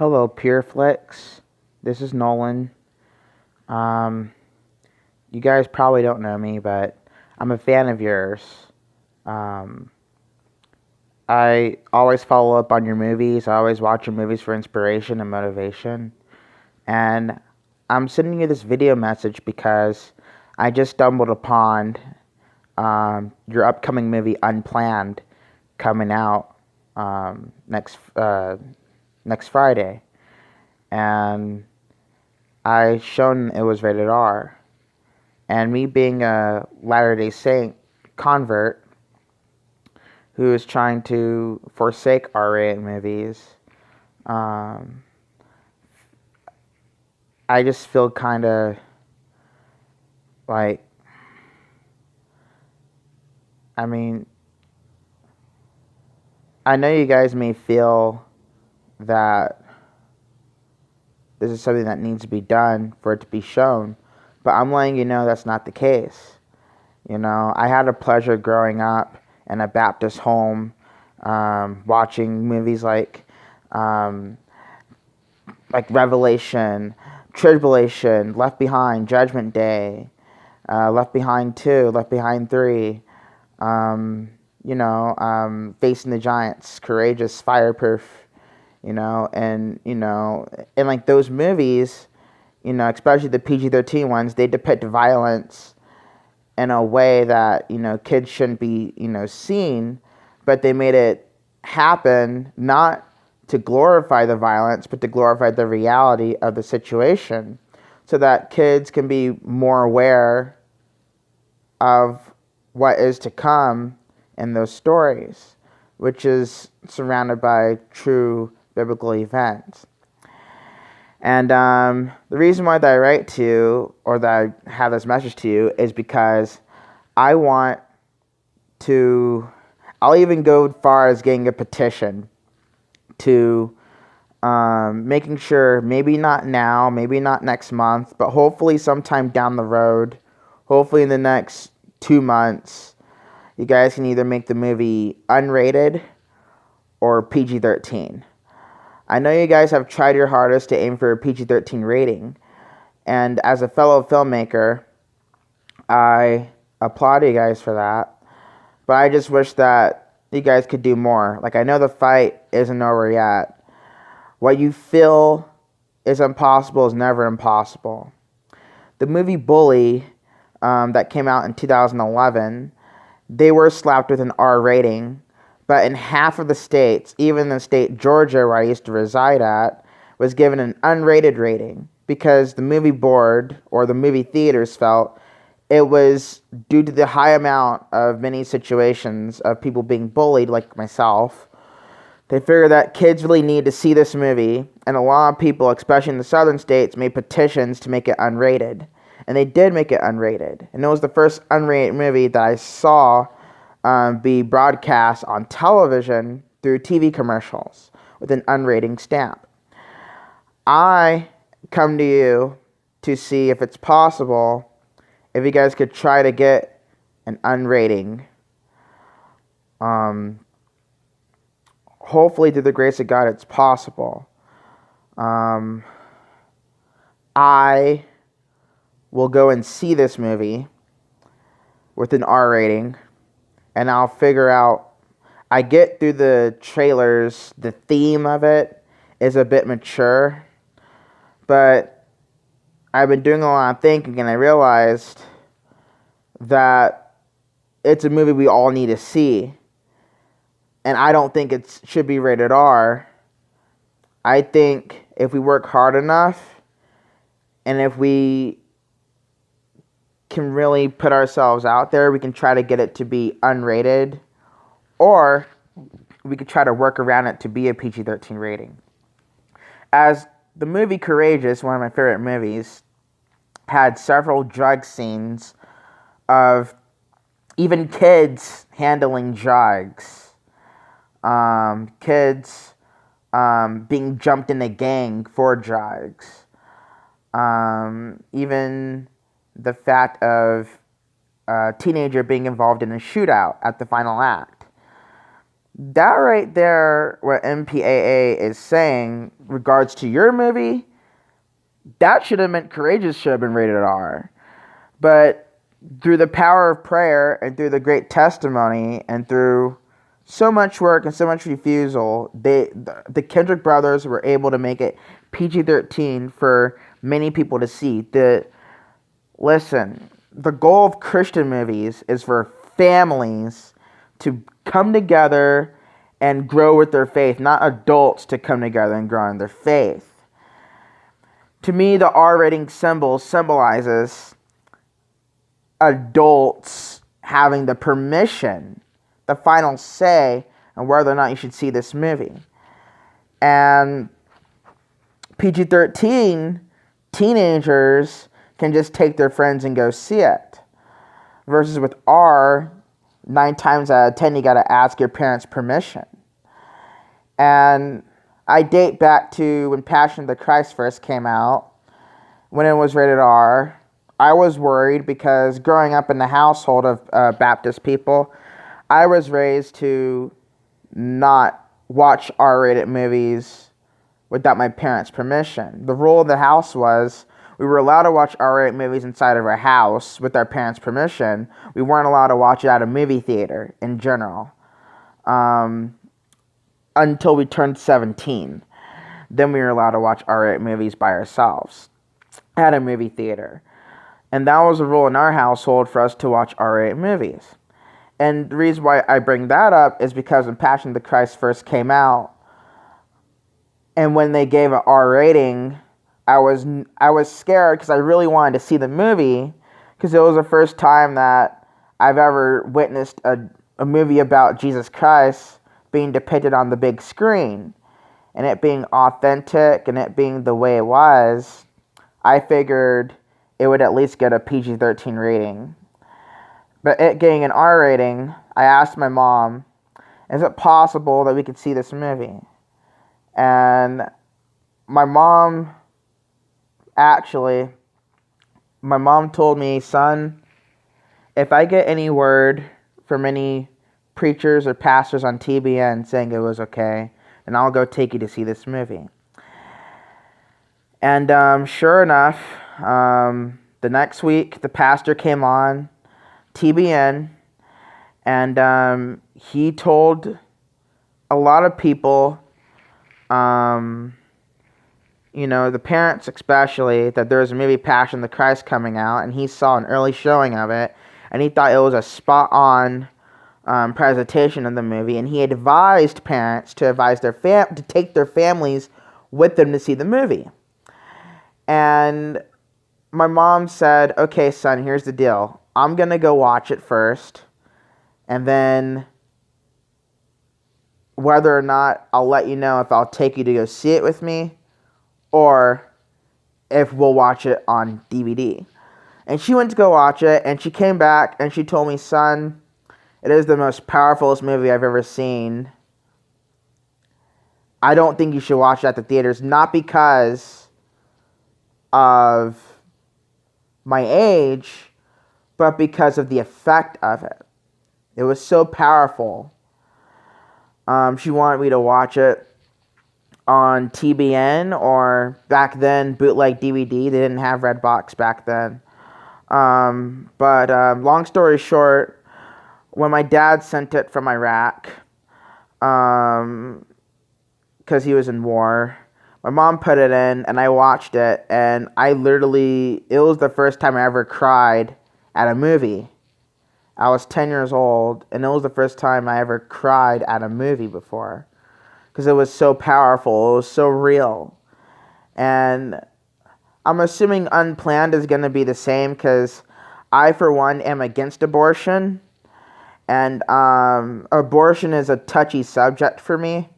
Hello, PureFlix. This is Nolan. Um, you guys probably don't know me, but I'm a fan of yours. Um, I always follow up on your movies. I always watch your movies for inspiration and motivation. And I'm sending you this video message because I just stumbled upon your upcoming movie Unplanned coming out next Friday, and I shown it was rated R. And me being a Latter-day Saint convert who is trying to forsake R-rated movies, um, I just feel kind of like, I mean, I know you guys may feel that this is something that needs to be done for it to be shown, but I'm letting you know that's not the case. You know, I had a pleasure growing up in a Baptist home, watching movies um, like Revelation, Tribulation, Left Behind, Judgment Day, Left Behind 2, Left Behind 3, Facing the Giants, Courageous, Fireproof, and like those movies, especially the PG-13 ones, they depict violence in a way that, kids shouldn't be, seen, but they made it happen not to glorify the violence, but to glorify the reality of the situation so that kids can be more aware of what is to come in those stories, which is surrounded by true biblical events. And the reason why that I write to you, or that I have this message to you, is because I want to, I'll even go as far as getting a petition to making sure, maybe not now, maybe not next month, but hopefully sometime down the road, hopefully in the next 2 months, you guys can either make the movie unrated or PG-13. I know you guys have tried your hardest to aim for a PG-13 rating, and as a fellow filmmaker, I applaud you guys for that, but I just wish that you guys could do more. Like, I know the fight isn't over yet. What you feel is impossible is never impossible. The movie Bully, that came out in 2011, they were slapped with an R rating, but in half of the states, even the state Georgia where I used to reside at, was given an unrated rating because the movie board or the movie theaters felt it was due to the high amount of many situations of people being bullied, like myself. They figured that kids really need to see this movie, and a lot of people, especially in the southern states, made petitions to make it unrated. And they did make it unrated. And it was the first unrated movie that I saw be broadcast on television through TV commercials with an unrating stamp. I come to you to see if it's possible, if you guys could try to get an unrating. Hopefully, through the grace of God, it's possible. I will go and see this movie with an R rating, and I'll figure out. I get through the trailers, the theme of it is a bit mature, but I've been doing a lot of thinking, and I realized that it's a movie we all need to see. And I don't think it should be rated R. I think if we work hard enough, and if we can really put ourselves out there, we can try to get it to be unrated, or we could try to work around it to be a PG-13 rating. As the movie Courageous, one of my favorite movies, had several drug scenes of even kids handling drugs, kids being jumped in a gang for drugs, even the fact of a teenager being involved in a shootout at the final act. That right there, what MPAA is saying regards to your movie, that should have meant Courageous should have been rated R. But through the power of prayer and through the great testimony and through so much work and so much refusal, the Kendrick brothers were able to make it PG-13 for many people to see. Listen, the goal of Christian movies is for families to come together and grow with their faith, not adults to come together and grow in their faith. To me, the R rating symbolizes adults having the permission, the final say on whether or not you should see this movie. And PG-13, teenagers can just take their friends and go see it. Versus with R, 9 times out of 10, you got to ask your parents' permission. And I date back to when Passion of the Christ first came out, when it was rated R. I was worried because growing up in the household of Baptist people, I was raised to not watch R-rated movies without my parents' permission. The rule of the house was we were allowed to watch R-rated movies inside of our house with our parents' permission. We weren't allowed to watch it at a movie theater in general until we turned 17. Then we were allowed to watch R-rated movies by ourselves at a movie theater. And that was a rule in our household for us to watch R-rated movies. And the reason why I bring that up is because when Passion of the Christ first came out, and when they gave an R rating, I was scared because I really wanted to see the movie, because it was the first time that I've ever witnessed a movie about Jesus Christ being depicted on the big screen. And it being authentic and it being the way it was, I figured it would at least get a PG-13 rating. But it getting an R rating, I asked my mom, is it possible that we could see this movie? And my mom told me, son, if I get any word from any preachers or pastors on TBN saying it was okay, then I'll go take you to see this movie. And sure enough, the next week, the pastor came on TBN, and he told a lot of people, the parents especially, that there was a movie Passion of the Christ coming out, and he saw an early showing of it, and he thought it was a spot-on presentation of the movie, and he advised parents to to take their families with them to see the movie. And my mom said, okay, son, here's the deal. I'm going to go watch it first, and then whether or not I'll let you know if I'll take you to go see it with me, or if we'll watch it on DVD. And she went to go watch it, and she came back, and she told me, son, it is the most powerfulest movie I've ever seen. I don't think you should watch it at the theaters, not because of my age, but because of the effect of it. It was so powerful. She wanted me to watch it on TBN, or back then bootleg DVD. They didn't have Redbox back then. But long story short, when my dad sent it from Iraq, because he was in war, my mom put it in, and I watched it, and it was the first time I ever cried at a movie. I was 10 years old, and it was the first time I ever cried at a movie before, because it was so powerful, it was so real. And I'm assuming Unplanned is going to be the same, because I, for one, am against abortion, and abortion is a touchy subject for me.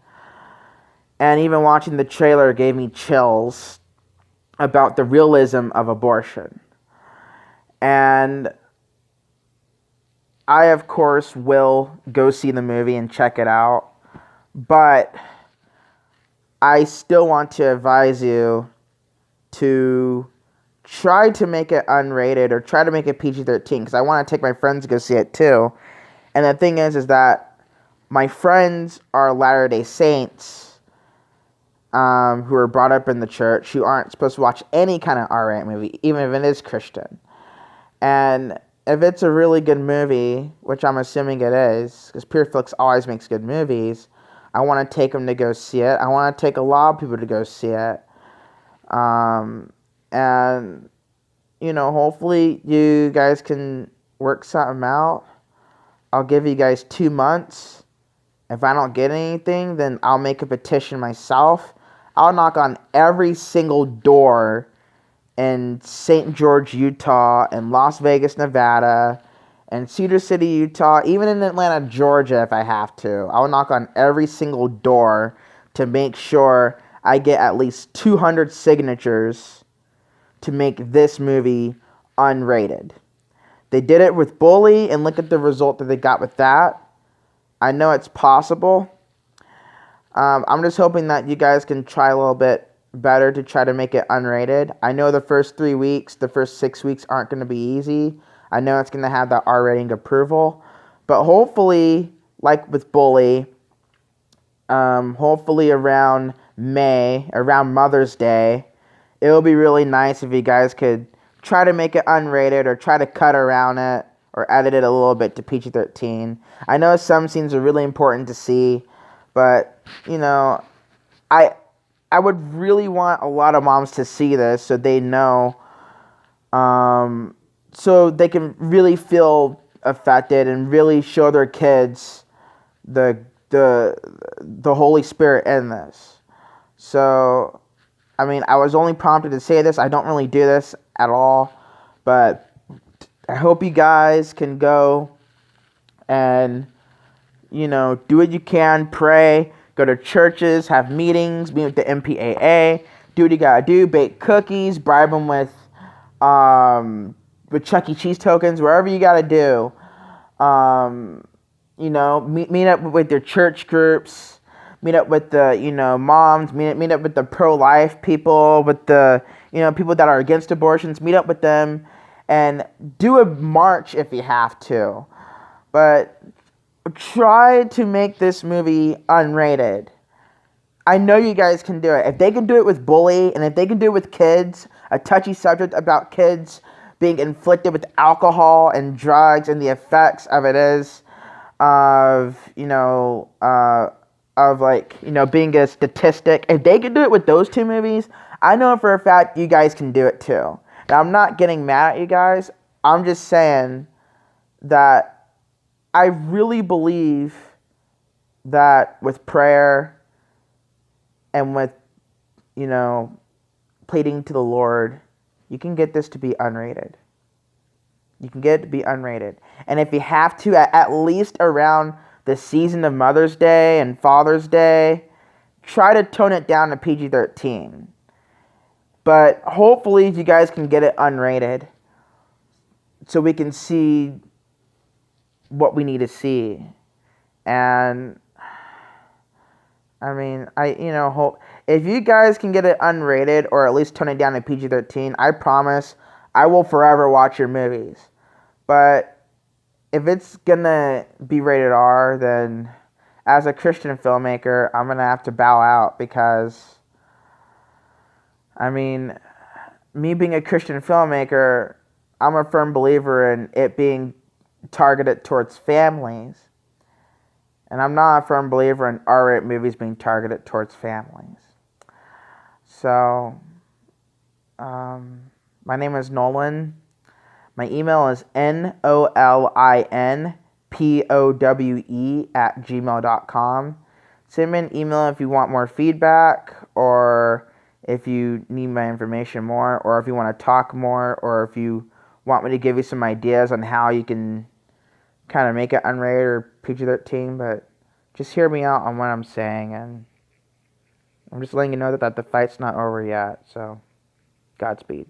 And even watching the trailer gave me chills about the realism of abortion. And I, of course, will go see the movie and check it out. But I still want to advise you to try to make it unrated, or try to make it PG-13, because I want to take my friends to go see it too. And the thing is that my friends are Latter-day Saints, who are brought up in the church, who aren't supposed to watch any kind of R-rated movie, even if it is Christian. And if it's a really good movie, which I'm assuming it is, because PureFlix always makes good movies, I want to take them to go see it. I want to take a lot of people to go see it. And, hopefully you guys can work something out. I'll give you guys 2 months. If I don't get anything, then I'll make a petition myself. I'll knock on every single door in St. George, Utah, and Las Vegas, Nevada, and Cedar City, Utah, even in Atlanta, Georgia, if I have to. I'll knock on every single door to make sure I get at least 200 signatures to make this movie unrated. They did it with Bully, and look at the result that they got with that. I know it's possible. I'm just hoping that you guys can try a little bit better to try to make it unrated. I know the first 3 weeks, the first 6 weeks aren't going to be easy. I know it's going to have that R rating approval. But hopefully, like with Bully, hopefully around May, around Mother's Day, it will be really nice if you guys could try to make it unrated or try to cut around it or edit it a little bit to PG-13. I know some scenes are really important to see, but, I would really want a lot of moms to see this so they know, so they can really feel affected and really show their kids the Holy Spirit in this. So, I was only prompted to say this. I don't really do this at all, but I hope you guys can go and, do what you can, pray, go to churches, have meetings, meet with the MPAA, do what you gotta do, bake cookies, bribe them with Chuck E. Cheese tokens, wherever you gotta do. Meet up with your church groups, meet up with the, moms, meet up with the pro-life people, with the, people that are against abortions, meet up with them, and do a march if you have to. But try to make this movie unrated. I know you guys can do it. If they can do it with Bully, and if they can do it with kids, a touchy subject about kids being inflicted with alcohol and drugs and the effects of it is of, being a statistic. If they can do it with those two movies, I know for a fact you guys can do it too. And I'm not getting mad at you guys. I'm just saying that I really believe that with prayer and with, pleading to the Lord, you can get this to be unrated. You can get it to be unrated. And if you have to, at least around the season of Mother's Day and Father's Day, try to tone it down to PG-13. But hopefully you guys can get it unrated so we can see what we need to see. And hope if you guys can get it unrated or at least tone it down to PG-13, I promise I will forever watch your movies. But if it's gonna be rated R, then as a Christian filmmaker, I'm gonna have to bow out because, me being a Christian filmmaker, I'm a firm believer in it being targeted towards families. And I'm not a firm believer in R-rated movies being targeted towards families. So, my name is Nolan. My email is nolinpowe@gmail.com. Send me an email if you want more feedback, or if you need my information more, or if you want to talk more, or if you want me to give you some ideas on how you can kind of make it unrated or PG-13, but just hear me out on what I'm saying, and I'm just letting you know that the fight's not over yet, so Godspeed.